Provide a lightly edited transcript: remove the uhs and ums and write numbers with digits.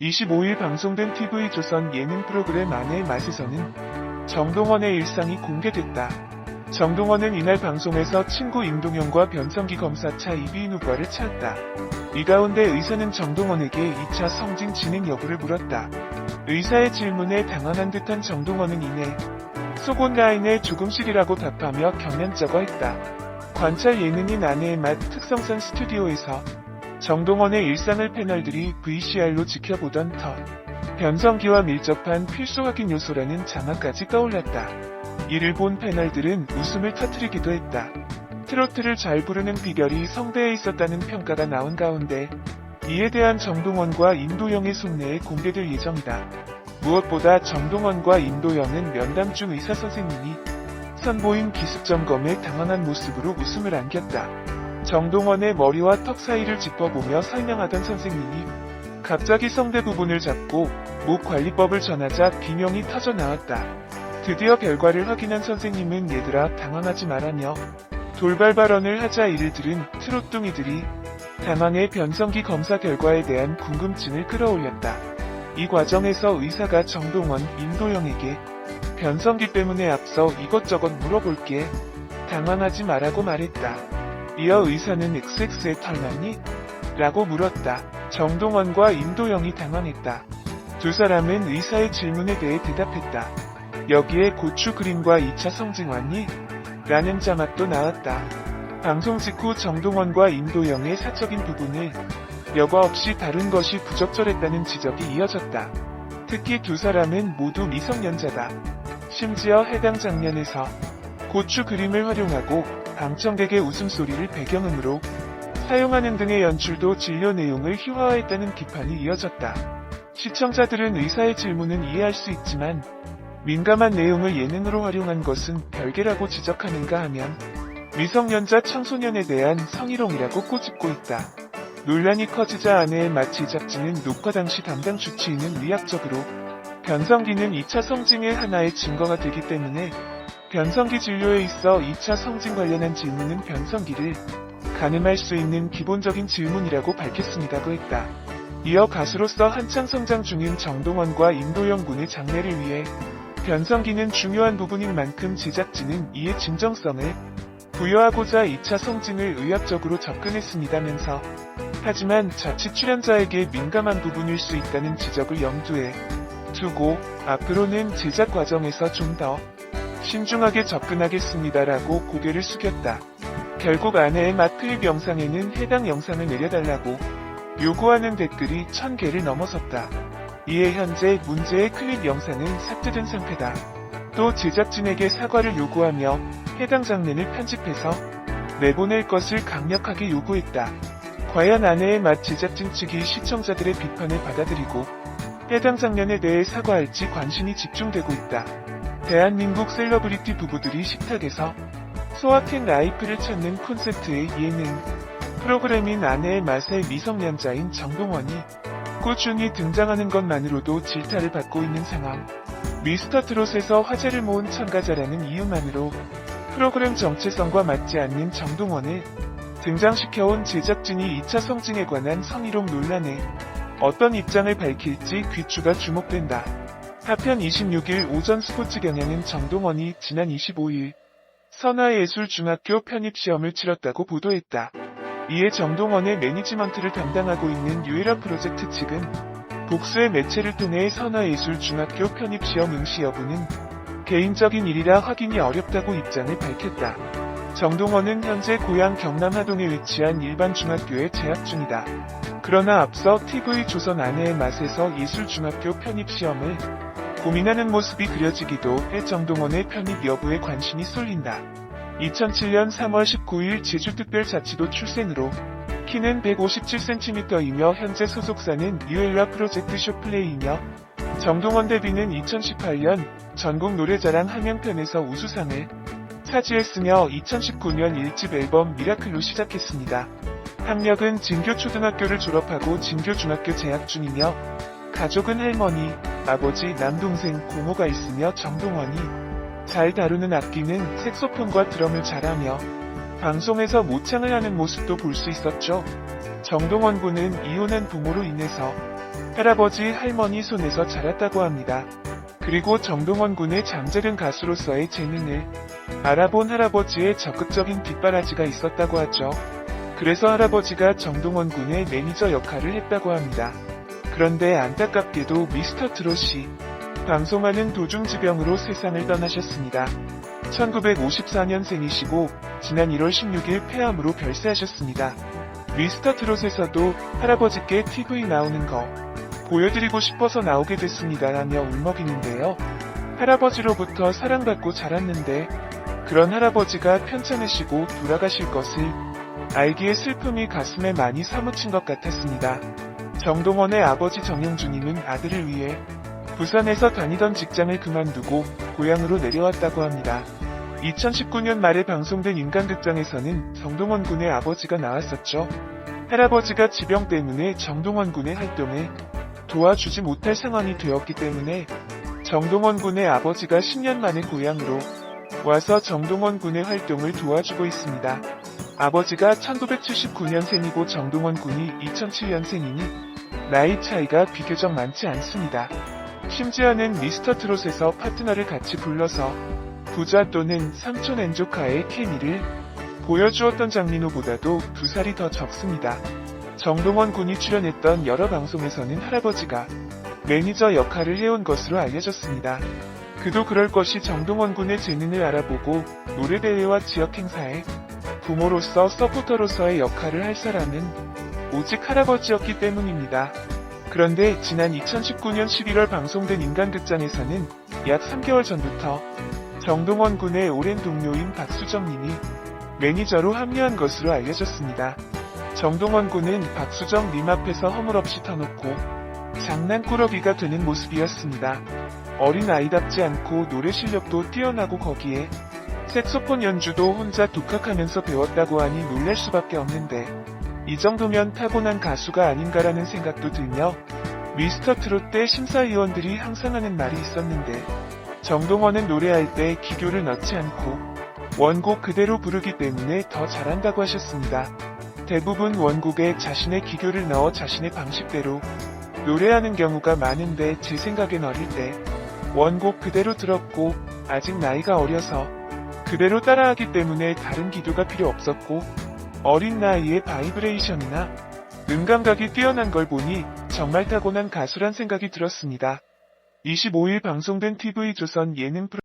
25일 방송된 TV조선 예능 프로그램 아내의 맛에서는 정동원의 일상이 공개됐다. 정동원은 이날 방송에서 친구 임동영과 변성기 검사차 이비인 후과를 찾았다. 이 가운데 의사는 정동원에게 2차 성징 진행 여부를 물었다. 의사의 질문에 당황한 듯한 정동원은 이내 속옷 라인에 조금씩이라고 답하며 경련쩍어했다. 관찰 예능인 아내의 맛 특성산 스튜디오에서 정동원의 일상을 패널들이 VCR로 지켜보던 터. 변성기와 밀접한 필수 확인 요소라는 자막까지 떠올랐다. 이를 본 패널들은 웃음을 터뜨리기도 했다. 트로트를 잘 부르는 비결이 성대에 있었다는 평가가 나온 가운데 이에 대한 정동원과 임도영의 속내에 공개될 예정이다. 무엇보다 정동원과 임도영은 면담 중 의사 선생님이 선보인 기습 점검에 당황한 모습으로 웃음을 안겼다. 정동원의 머리와 턱 사이를 짚어보며 설명하던 선생님이 갑자기 성대 부분을 잡고 목 관리법을 전하자 비명이 터져 나왔다. 드디어 결과를 확인한 선생님은 얘들아 당황하지 말라며 돌발 발언을 하자 이를 들은 트롯둥이들이 당황해 변성기 검사 결과에 대한 궁금증을 끌어올렸다. 이 과정에서 의사가 정동원, 임도영에게 변성기 때문에 앞서 이것저것 물어볼게. 당황하지 말라고 말했다. 이어 의사는 XX에 털났니? 라고 물었다. 정동원과 임도영이 당황했다. 두 사람은 의사의 질문에 대해 대답했다. 여기에 고추 그림과 2차 성징 왔니? 라는 자막도 나왔다. 방송 직후 정동원과 임도영의 사적인 부분을 여과 없이 다룬 것이 부적절했다는 지적이 이어졌다. 특히 두 사람은 모두 미성년자다. 심지어 해당 장면에서 고추 그림을 활용하고 방청객의 웃음소리를 배경음으로 사용하는 등의 연출도 진료 내용을 희화화했다는 비판이 이어졌다. 시청자들은 의사의 질문은 이해할 수 있지만 민감한 내용을 예능으로 활용한 것은 별개라고 지적하는가 하면 미성년자 청소년에 대한 성희롱이라고 꼬집고 있다. 논란이 커지자 아내의 맛 제작진은 녹화 당시 담당 주치의는 의학적으로 변성기는 2차 성징의 하나의 증거가 되기 때문에 변성기 진료에 있어 2차 성징 관련한 질문은 변성기를 가늠할 수 있는 기본적인 질문이라고 밝혔습니다고 했다. 이어 가수로서 한창 성장 중인 정동원과 임도영 군의 장래를 위해 변성기는 중요한 부분인 만큼 제작진은 이에 진정성을 부여하고자 2차 성징을 의학적으로 접근했습니다면서 하지만 자칫 출연자에게 민감한 부분일 수 있다는 지적을 염두에 두고 앞으로는 제작 과정에서 좀 더 신중하게 접근하겠습니다라고 고개를 숙였다. 결국 아내의 맛 클립 영상에는 해당 영상을 내려달라고 요구하는 댓글이 1000개를 넘어섰다. 이에 현재 문제의 클립 영상은 삭제된 상태다. 또 제작진에게 사과를 요구하며 해당 장면을 편집해서 내보낼 것을 강력하게 요구했다. 과연 아내의 맛 제작진 측이 시청자들의 비판을 받아들이고 해당 장면에 대해 사과할지 관심이 집중되고 있다. 대한민국 셀러브리티 부부들이 식탁에서 소확행 라이프를 찾는 콘셉트의 예능 프로그램인 아내의 맛의 미성년자인 정동원이 꾸준히 등장하는 것만으로도 질타를 받고 있는 상황. 미스터트롯에서 화제를 모은 참가자라는 이유만으로 프로그램 정체성과 맞지 않는 정동원을 등장시켜온 제작진이 2차 성징에 관한 성희롱 논란에 어떤 입장을 밝힐지 귀추가 주목된다. 한편 26일 오전 스포츠 경향은 정동원이 지난 25일 선화예술중학교 편입시험을 치렀다고 보도했다. 이에 정동원의 매니지먼트를 담당하고 있는 유일한 프로젝트 측은 복수의 매체를 통해 선화예술중학교 편입시험 응시 여부는 개인적인 일이라 확인이 어렵다고 입장을 밝혔다. 정동원은 현재 고향 경남 하동에 위치한 일반 중학교에 재학 중이다. 그러나 앞서 TV조선 아내의 맛에서 예술중학교 편입시험을 고민하는 모습이 그려지기도 해 정동원의 편입 여부에 관심이 쏠린다. 2007년 3월 19일 제주특별자치도 출생으로 키는 157cm이며 현재 소속사는 뉴엘라 프로젝트 쇼플레이이며 정동원 데뷔는 2018년 전국 노래자랑 한명편에서 우수상을 차지했으며 2019년 1집 앨범 미라클로 시작했습니다. 학력은 진교초등학교를 졸업하고 진교중학교 재학 중이며 가족은 할머니, 아버지, 남동생, 고모가 있으며 정동원이 잘 다루는 악기는 색소폰과 드럼을 잘하며 방송에서 모창을 하는 모습도 볼 수 있었죠. 정동원 군은 이혼한 부모로 인해서 할아버지 할머니 손에서 자랐다고 합니다. 그리고 정동원 군의 잠재능 가수로서의 재능을 알아본 할아버지의 적극적인 뒷바라지가 있었다고 하죠. 그래서 할아버지가 정동원 군의 매니저 역할을 했다고 합니다. 그런데 안타깝게도 미스터 트롯이 방송하는 도중 지병으로 세상을 떠나셨습니다. 1954년생이시고 지난 1월 16일 폐암으로 별세하셨습니다. 미스터 트롯에서도 할아버지께 TV 나오는 거 보여드리고 싶어서 나오게 됐습니다 라며 울먹이는데요. 할아버지로부터 사랑받고 자랐는데 그런 할아버지가 편찮으시고 돌아가실 것을 알기에 슬픔이 가슴에 많이 사무친 것 같았습니다. 정동원의 아버지 정영주님은 아들을 위해 부산에서 다니던 직장을 그만두고 고향으로 내려왔다고 합니다. 2019년 말에 방송된 인간극장에서는 정동원 군의 아버지가 나왔었죠. 할아버지가 지병 때문에 정동원 군의 활동에 도와주지 못할 상황이 되었기 때문에 정동원 군의 아버지가 10년 만에 고향으로 와서 정동원 군의 활동을 도와주고 있습니다. 아버지가 1979년생이고 정동원 군이 2007년생이니 나이 차이가 비교적 많지 않습니다. 심지어는 미스터 트롯에서 파트너를 같이 불러서 부자 또는 삼촌 엔조카의 케미를 보여주었던 장민호보다도 2살이 더 적습니다. 정동원 군이 출연했던 여러 방송에서는 할아버지가 매니저 역할을 해온 것으로 알려졌습니다. 그도 그럴 것이 정동원 군의 재능을 알아보고 노래대회와 지역 행사에 부모로서 서포터로서의 역할을 할 사람은 오직 할아버지였기 때문입니다. 그런데 지난 2019년 11월 방송된 인간극장에서는 약 3개월 전부터 정동원 군의 오랜 동료인 박수정님이 매니저로 합류한 것으로 알려졌습니다. 정동원 군은 박수정님 앞에서 허물없이 터놓고 장난꾸러기가 되는 모습이었습니다. 어린 아이답지 않고 노래 실력도 뛰어나고 거기에 색소폰 연주도 혼자 독학하면서 배웠다고 하니 놀랄 수밖에 없는데 이 정도면 타고난 가수가 아닌가라는 생각도 들며 미스터 트롯 때 심사위원들이 항상 하는 말이 있었는데 정동원은 노래할 때 기교를 넣지 않고 원곡 그대로 부르기 때문에 더 잘한다고 하셨습니다. 대부분 원곡에 자신의 기교를 넣어 자신의 방식대로 노래하는 경우가 많은데 제 생각엔 어릴 때 원곡 그대로 들었고 아직 나이가 어려서 그대로 따라하기 때문에 다른 기교가 필요 없었고 어린 나이에 바이브레이션이나 음감각이 뛰어난 걸 보니 정말 타고난 가수란 생각이 들었습니다. 25일 방송된 TV조선 예능 프로그램